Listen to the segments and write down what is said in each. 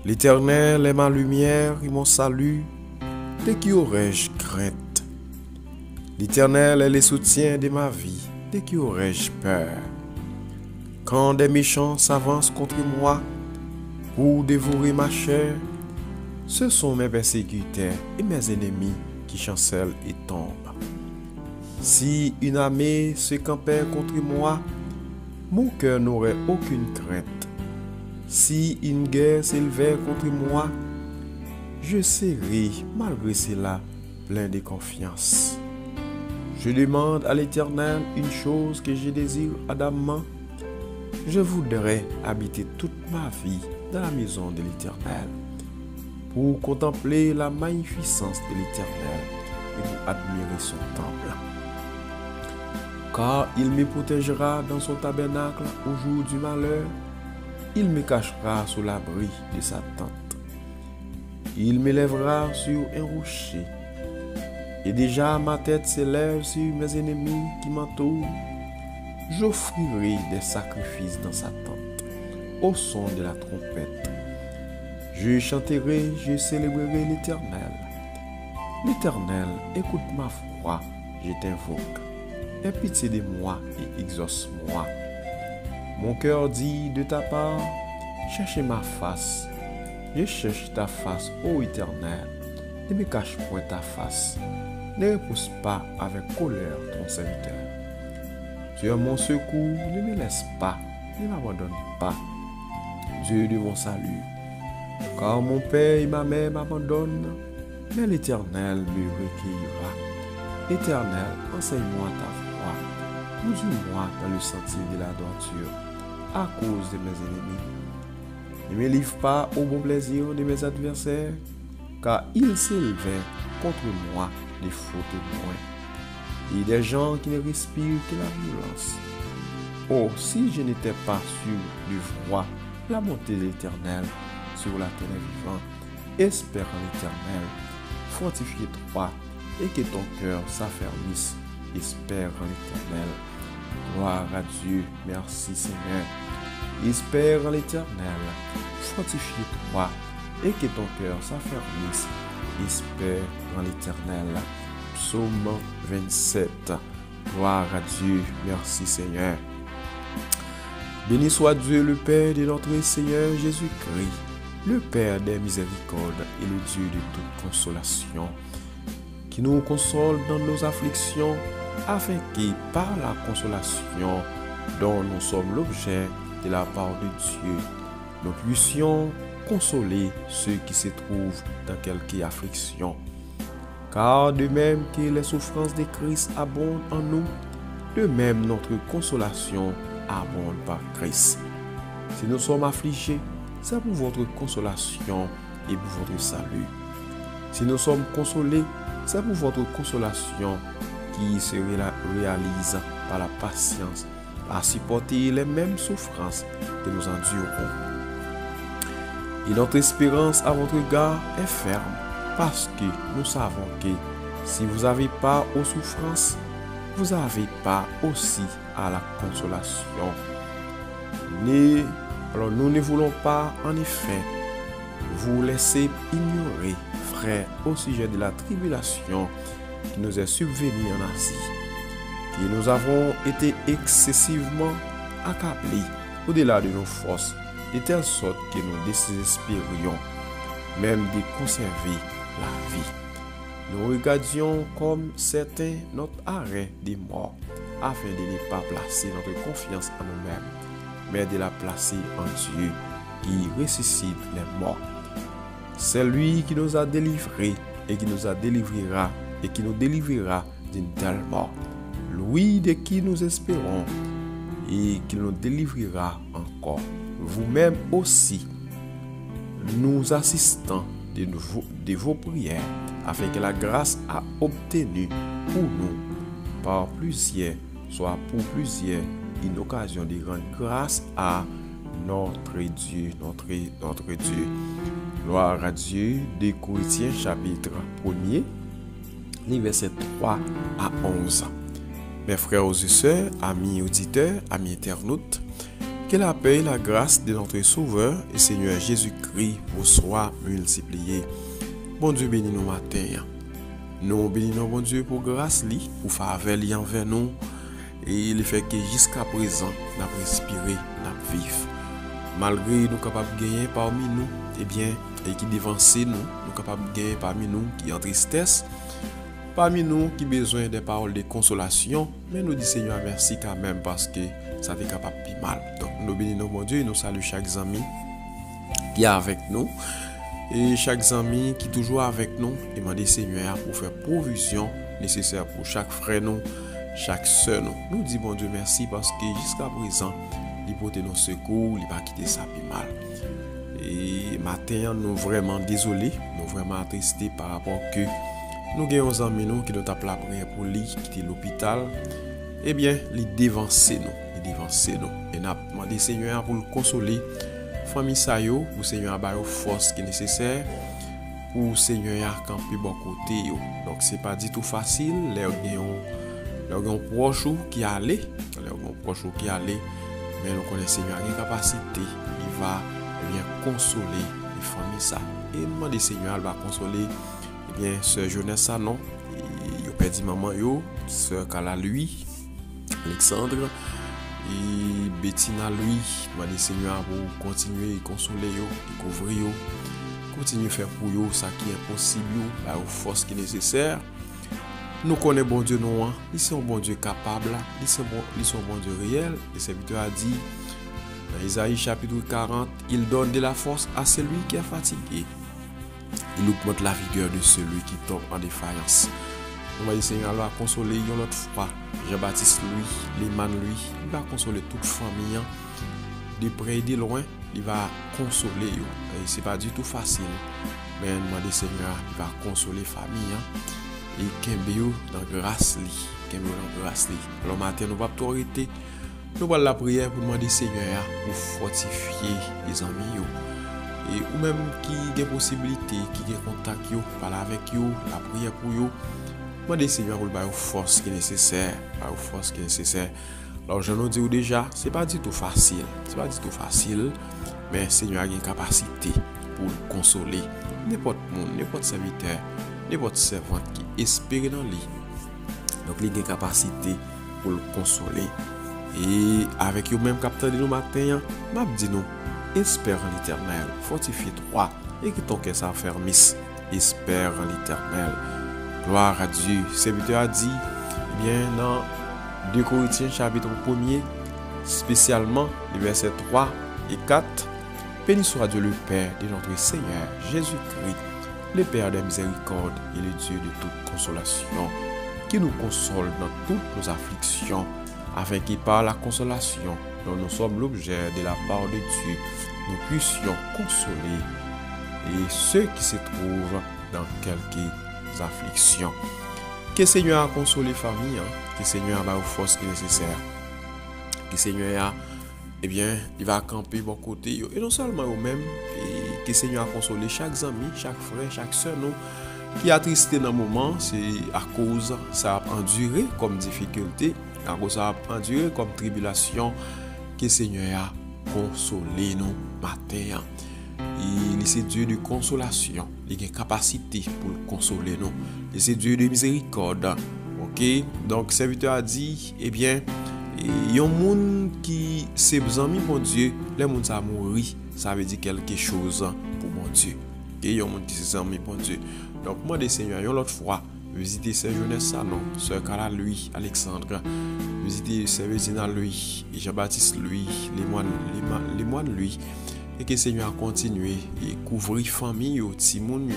L'Éternel est ma lumière et mon salut, de qui aurais-je crainte? L'Éternel est le soutien de ma vie, de qui aurais-je peur? Quand des méchants s'avancent contre moi pour dévorer ma chair, ce sont mes persécuteurs et mes ennemis qui chancellent et tombent. Si une armée se campait contre moi, mon cœur n'aurait aucune crainte. Si une guerre s'élevait contre moi, je serai, malgré cela, plein de confiance. Je demande à l'Éternel une chose que je désire ardemment. Je voudrais habiter toute ma vie dans la maison de l'Éternel, pour contempler la magnificence de l'Éternel et pour admirer son temple. Car il me protégera dans son tabernacle au jour du malheur, il me cachera sous l'abri de sa tente. Il m'élèvera sur un rocher, et déjà ma tête s'élève sur mes ennemis qui m'entourent. J'offrirai des sacrifices dans sa tente, au son de la trompette. Je chanterai, je célébrerai l'Éternel. L'Éternel, écoute ma voix, je t'invoque. Aie pitié de moi et exauce-moi. Mon cœur dit de ta part, cherchez ma face. Je cherche ta face, ô Éternel. Ne me cache point ta face. Ne repousse pas avec colère ton serviteur. Tu es mon secours, ne me laisse pas, ne m'abandonne pas. Dieu de mon salut. Car mon père et ma mère m'abandonnent, mais l'Éternel me recueillera. Éternel, enseigne-moi ta voie. Conduis-moi dans le sentier de la droiture, à cause de mes ennemis. Ne me livre pas au bon plaisir de mes adversaires, car ils s'élevaient contre moi des faux témoins et des gens qui ne respirent que la violence. Oh, si je n'étais pas sûr de voir la montée de l'Éternel sur la terre vivante, espère en l'Éternel, fortifie-toi et que ton cœur s'affermisse. Espère en l'Éternel. Gloire à Dieu, merci Seigneur. Espère en l'Éternel, fortifie-toi et que ton cœur s'affermisse. Espère en l'Éternel. Psaume 27. Gloire à Dieu, merci Seigneur. Béni soit Dieu le Père de notre Seigneur Jésus-Christ, le Père des miséricordes et le Dieu de toute consolation, qui nous console dans nos afflictions, afin que par la consolation dont nous sommes l'objet de la part de Dieu, nous puissions consoler ceux qui se trouvent dans quelque affliction. Car de même que les souffrances de Christ abondent en nous, de même notre consolation abonde par Christ. Si nous sommes affligés, c'est pour votre consolation et pour votre salut. Si nous sommes consolés, c'est pour votre consolation qui se réalise par la patience à supporter les mêmes souffrances que nous endurons. Et notre espérance à votre égard est ferme, parce que nous savons que si vous n'avez pas aux souffrances, vous n'avez pas aussi à la consolation. Alors nous ne voulons pas en effet vous laisser ignorer, frères, au sujet de la tribulation qui nous est subvenue en Asie, et nous avons été excessivement accablés au-delà de nos forces, de telle sorte que nous désespérions même de conserver la vie. Nous regardions comme certains notre arrêt des morts, afin de ne pas placer notre confiance en nous-mêmes, mais de la placer en Dieu qui ressuscite les morts. C'est lui qui nous a délivrés et qui nous délivrera d'une telle mort. Lui de qui nous espérons et qui nous délivrera encore. Vous-même aussi, nous assistons de vos prières, afin que la grâce a obtenu pour nous, par plusieurs, soit pour plusieurs, une occasion de rendre grâce à notre Dieu, notre Dieu. Gloire à Dieu. De Corinthiens chapitre 1er, les versets 3 à 11. Mes frères et sœurs, amis auditeurs, amis internautes, Que la paix et la grâce de notre Sauveur et Seigneur Jésus-Christ vous soient multipliées. Bon Dieu bénis nous matin. Nous bénissons bon Dieu pour grâce li, pour faveur li envers nous et le fait que jusqu'à présent nous avons respiré, nous avons vécu. Malgré nous capables de gagner parmi nous, eh bien, et qui dévancent nous, nous capables de gagner parmi nous qui en tristesse, parmi nous qui besoin des paroles de consolation, mais nous disons Seigneur merci quand même parce que ça fait capable de mal. Donc nous bénissons mon Dieu et nous saluons chaque ami qui est avec nous et chaque ami qui est toujours avec nous et demandez Seigneur pour faire provision nécessaire pour chaque frère nous, chaque soeur nous. Nous disons bon Dieu merci parce que jusqu'à présent il porte nos secours, il pas quitté ça plus mal. Et matin nous vraiment désolés, nous vraiment attristés par rapport que nous avons des amis nous qui nous tapent la prière pour lui qui est l'hôpital. Eh bien, il dévance nous. Et nous avons demandé Seigneur pour le consoler. Famille Sayo, pour Seigneur avoir la force qui est nécessaire. Pour Seigneur camper bon côté. Donc, ce n'est pas du tout facile. Les gens proches qui allaient. Mais nous connaissons Seigneur une capacité. Il va consoler les familles ça. Et nous demandons Seigneur va consoler. Eh bien, sœur Jeunesse ça non. Il a perdu maman yo. Sœur Kala lui. Alexandre. Et Bettina lui, demandez Seigneur pour continuer à consoler yo, à couvrir yo, continuer à faire pour yo ça qui est possible, la force qui est nécessaire. Nous connaissons bon Dieu nous, il est un bon Dieu capable, il est un bon Dieu réel. Le serviteur a dit dans Isaïe chapitre 40, il donne de la force à celui qui est fatigué. Il augmente la vigueur de celui qui tombe en défaillance. Nous va Seigneur va consoler une autre fois. Jean-Baptiste lui, Léman lui, il va consoler toute famille de près et de loin, il va consoler yo. Et c'est pas du tout facile. Mais demander Seigneur, il va consoler famille et kembe yo dans grâce li, Alors matin nous va autorité, nous va la prière pour demander Seigneur pour fortifier les amis yo. Et ou même qui a possibilité, qui a contact yo, parler avec yo, la prière pour yo. Demandez Seigneur pour la force qui est nécessaire, Alors je nous dis déjà, c'est pas du tout facile, mais Seigneur a une capacité pour consoler n'importe monde, n'importe serviteur, n'importe servante qui espère dans lui. Donc il a une capacité pour le consoler. Et avec vous même capteur de nous matin, m'a dit nous, espère en l'Éternel, fortifie-toi et que ton cœur s'affermisse, espère en l'Éternel. Gloire à Dieu. Le serviteur a dit, eh bien, dans 2 Corinthiens chapitre 1er, spécialement les versets 3 et 4, béni soit Dieu le Père de notre Seigneur Jésus-Christ, le Père de miséricorde et le Dieu de toute consolation, qui nous console dans toutes nos afflictions, afin qu'il par la consolation dont nous sommes l'objet de la part de Dieu, nous puissions consoler et ceux qui se trouvent dans quelques afflictions. Que Seigneur a consolé famille, que Seigneur a la force qui est nécessaire, que Seigneur a, eh bien, il va camper bon côté et non seulement eux-mêmes, et que Seigneur a consolé chaque ami, chaque frère, chaque soeur nous qui a tristé dans le moment, c'est à cause ça a enduré comme difficulté, à cause ça a enduré comme tribulation, que Seigneur a consolé nous matin. Il est Dieu de consolation. Il a une capacité pour consoler nous. Il est Dieu de miséricorde. Ok? Donc, le serviteur a dit, eh bien, il y a un monde qui s'est amis pour Dieu. Les gens qui mourir, ça veut dire quelque chose pour mon Dieu. Il y a un monde qui s'est amis pour Dieu. Donc, moi, des seigneurs, l'autre fois, visiter Sœur Jeunesse, non, Sœur Kala, lui, Alexandre, visiter Sœur Vezina, lui, et Jean-Baptiste, lui, les moines, lui. Et que le Seigneur a continué et couvrir famille, timoun,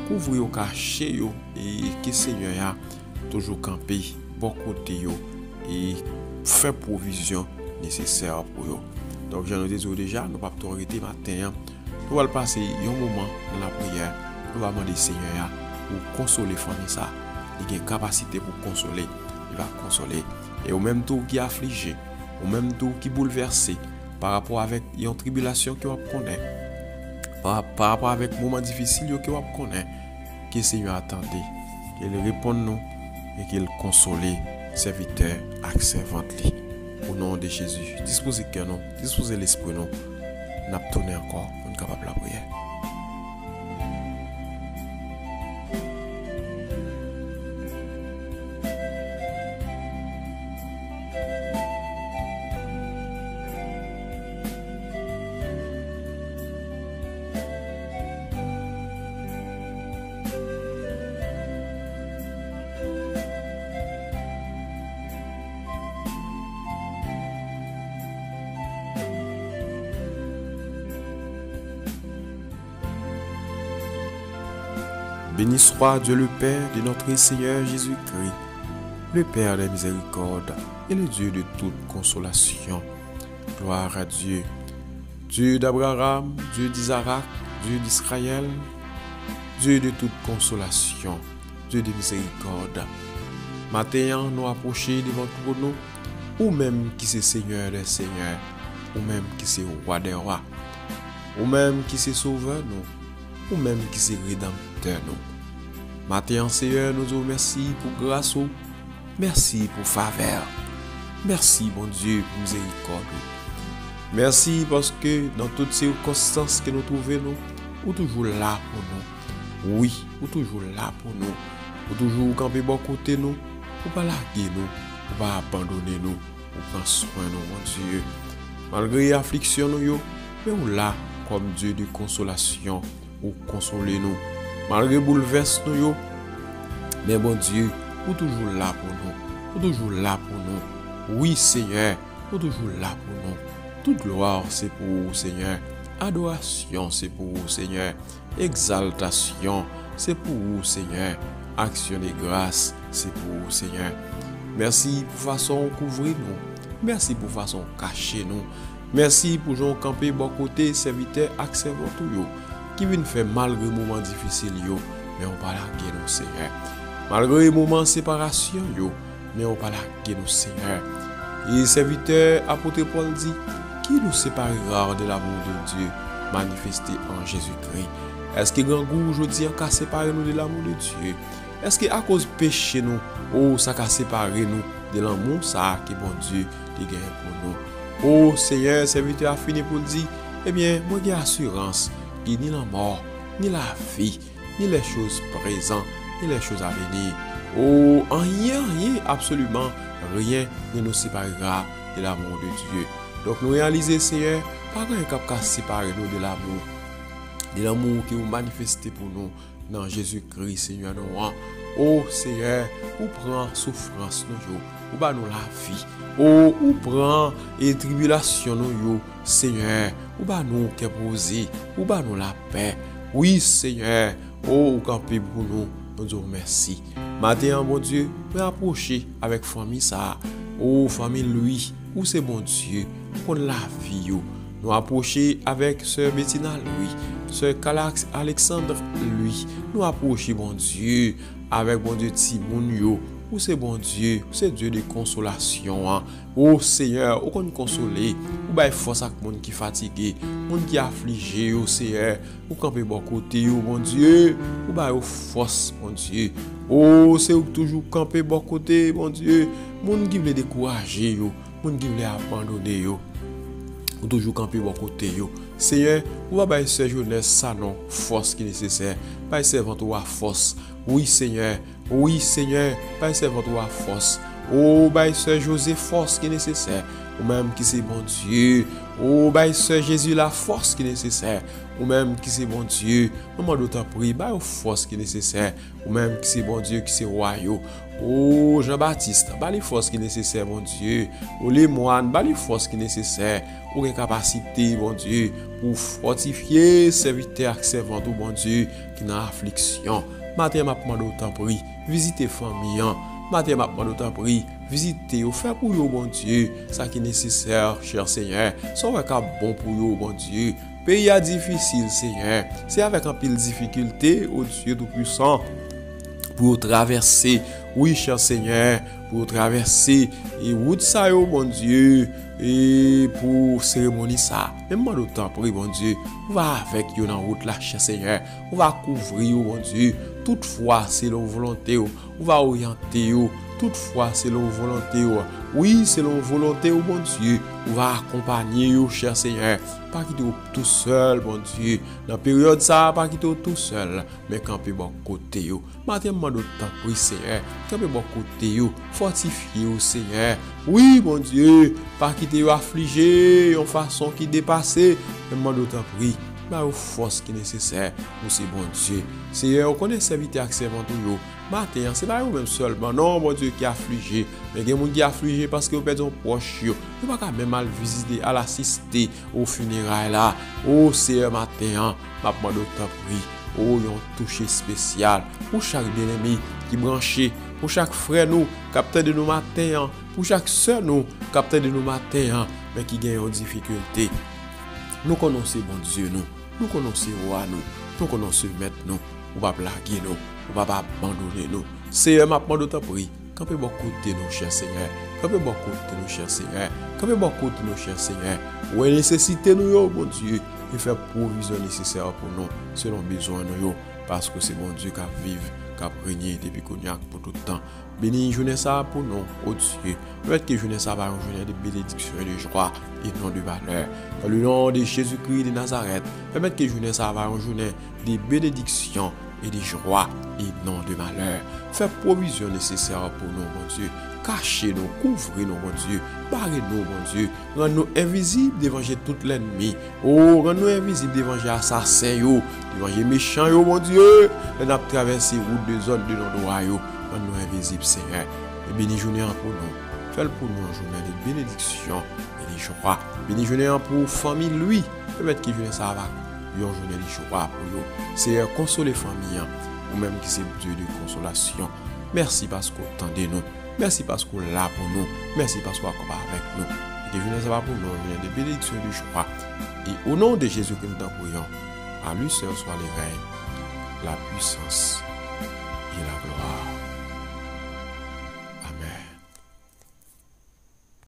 couvrir caché, et que le Seigneur a toujours campé bon côté et fait provision nécessaire pour eux. Donc, je nous dis déjà, nous ne pouvons pas arrêter matin. Nous allons passer un moment dans la prière. Nous allons demander au Seigneur pour consoler la famille. Ça. Il a une capacité pour consoler. Il va consoler. Et au même temps qui est affligé, au même temps qui est bouleversé, par rapport avec une tribulation que vous connaissez, par rapport avec un moment difficile que vous connaissez, que le Seigneur attendait, qu'il réponde nous et qu'il console serviteur et servante. Au nom de Jésus, disposez le cœur, disposez l'esprit, n'a pas tourné encore pour être capable de la prière. Béni soit Dieu le Père de notre Seigneur Jésus-Christ, le Père des miséricordes et le Dieu de toute consolation. Gloire à Dieu, Dieu d'Abraham, Dieu d'Isaac, Dieu d'Israël, Dieu de toute consolation, Dieu de miséricorde. Matin, nous approchons devant tout nous, ou même qui c'est Seigneur des Seigneurs, ou même qui c'est Roi des Rois, ou même qui c'est Sauveur nous, ou même qui c'est Rédempteur nous. Matin, Seigneur, nous vous remercions pour grâce, merci pour faveur, merci, bon Dieu, pour miséricorde. Merci parce que dans toutes ces circonstances que nous trouvons, vous êtes toujours là pour nous. Oui, vous êtes toujours là pour nous. Vous êtes toujours camper bon côté nous, vous pas larguer nous, vous pas abandonner nous, vous prendre soin de nous, mon Dieu. Malgré l'affliction, mais vous là comme Dieu de consolation, vous consolez nous. Malgré bouleversement, mais bon Dieu, vous êtes toujours là pour nous. Vous êtes toujours là pour nous. Oui, Seigneur, vous êtes toujours là pour nous. Toute gloire, c'est pour vous, Seigneur. Adoration, c'est pour vous, Seigneur. Exaltation, c'est pour vous, Seigneur. Action de grâce, c'est pour vous, Seigneur. Merci pour façon couvrir nous. Merci pour façon cacher nous. Merci pour Jean camper bon côté serviteur accélérateur tout qui vient faire malgré les moments difficiles mais on pas larguer nous, Seigneur. Malgré les moments de séparation mais on pas larguer nous, Seigneur. Et serviteur apôtre Paul dit qui nous séparera de l'amour de Dieu manifesté en Jésus-Christ. Est-ce que grand goût aujourd'hui a séparé nous de l'amour de Dieu? Est-ce que à cause du péché nous, ça a séparé nous de l'amour ça que bon Dieu a gagné pour nous? Oh Seigneur, serviteur a fini pour dire, eh bien, moi j'ai assurance que ni la mort, ni la vie, ni les choses présentes, ni les choses à venir. Oh, rien, absolument rien ne nous séparera de l'amour de Dieu. Donc nous réalisons, Seigneur, pas rien qui séparer nous de l'amour que vous manifestez pour nous dans Jésus-Christ, Seigneur nous. Oh Seigneur, vous prenez souffrance nous, vous ba nous la vie. Oh, vous prenez et tribulation nous, Seigneur, vous ba nous qui posé, vous ba nous la paix. Oui, Seigneur, oh, vous campez pour nous, nous vous remercie. Matin, bon Dieu, nous approcher avec famille ça. Oh, famille lui, où c'est bon Dieu, pour la vie. Nous approcher avec sœur Bettina lui, sœur Calax Alexandre lui. Nous approcher, bon Dieu, avec bon Dieu Timoun yo. Où c'est bon Dieu, c'est Dieu de consolation. Hein? Oh Seigneur, où qu'on consoler, où bail force à monde qui fatigué, monde qui affligé, oh Seigneur, où camper bon côté, oh bon Dieu, où bail force, bon Dieu. Oh, c'est toujours camper bon côté, bon Dieu, monde qui veut décourager, yo, monde qui veut abandonner, yo. Ou toujours camper bon côté, yo. Seigneur, ou va bail ce jeunesse ça non, force qui est nécessaire, bail servant toi force. Oui Seigneur, bail servant toi force. Oh, bail Sœur José force qui est nécessaire, ou même qui c'est bon Dieu. Oh, bail Sœur Jésus la force qui est nécessaire, ou même qui c'est bon Dieu. Maman d'autant prie, bail force qui est nécessaire, ou même qui c'est bon Dieu, qui c'est royaux. Oh, Jean-Baptiste, bail les forces qui est nécessaire, bon Dieu. Oh, les moines, bail les forces qui est nécessaire, ou les capacités, bon Dieu, pour fortifier serviteur servant tout bon Dieu qui n'a affliction. Matin m'a demandé autant prie, visitez famille. Matin m'a demandé autant prie, visitez ou faire pour vous bon Dieu, ça qui est nécessaire, cher Seigneur. Ça va être bon pour vous bon Dieu. Pays est difficile, Seigneur. C'est avec un pile difficulté, au Dieu tout-puissant, pour traverser, oui, cher Seigneur, pour traverser et route ça, bon Dieu, et pour cérémonie ça. Même moi d'autant prie, bon Dieu, on va avec vous dans route là, cher Seigneur. On va couvrir, bon Dieu. Toutefois, c'est la volonté, on va orienter toutefois, selon volonté, oui, selon volonté, bon Dieu, on va accompagner, cher Seigneur, pas quitter tout seul, bon Dieu, dans la période ça, pas quitter tout seul, mais camper bon côté, matin, demande temps pour Seigneur, camper bon côté, fortifier au Seigneur, oui, bon Dieu, pas quitter affligé, en façon qui dépasse, demande temps pour bah aux forces qui nécessaire pour ces bon Dieu. Seigneur, on connaît serviteur avec servante yo. Matin, c'est pas vous même seulement non bon Dieu qui est affligé, mais il y a des gens qui sont affligés parce que vous perdez un proche yo. Vous pas même mal visiter, à l'assister au funérailles là. Oh Seigneur matin, m'a demandé autant prier. Oh, yon touché spécial pour chaque bien-aimé qui branché, pour chaque frère nous, capteur de nos matins, pour chaque sœur nous, capteur de nos matins, mais qui gagne en difficulté. Nous connaissons bon Dieu nous connaissons roi nous connaissons maître nous, ou pas blaguer nous, ou pas abandonner nous. Seigneur m'a demandé autant prier. Campez beaucoup de nous, cher Seigneur. Campez beaucoup de nous, cher Seigneur. Campez beaucoup de nous, cher Seigneur. Où est nécessité nous, bon Dieu, et faire provision nécessaire pour nous, selon besoin nous, parce que c'est bon Dieu qui vive, qui a régné depuis qu'on y a pour tout le temps. Bénis journée ça pour nous, oh Dieu. Permettez que journée ça va une journée de bénédiction et de joie et non de valeur. Dans le nom de Jésus-Christ de Nazareth, permettez que journée ça va une journée de bénédiction et de joie et non de malheur. Fais provision nécessaire pour nous, mon Dieu. Cachez-nous, couvrez-nous, mon Dieu. Barrez-nous, mon Dieu. Rends-nous invisibles devant tout l'ennemi. Oh, rends-nous invisibles devant les assassins, devant les méchants, mon Dieu. Nous avons traversé route de zone de nos droits. Rends-nous invisibles, Seigneur. Et bénis journée pour nous. Fais pour nous une journée de bénédiction et de joie. Bénis journée pour famille, lui. Permettez que journée ça va. Une journée de joie pour nous. Seigneur, consoler famille, ou même qui c'est Dieu de consolation. Merci parce que vous entendez nous. Merci parce que vous êtes là pour nous. Merci parce que vous êtes avec nous. Et que journée ça va pour nous. Une de bénédiction et de joie. Et au nom de Jésus que nous t'en prions, à lui seul soit les règnes, la puissance et la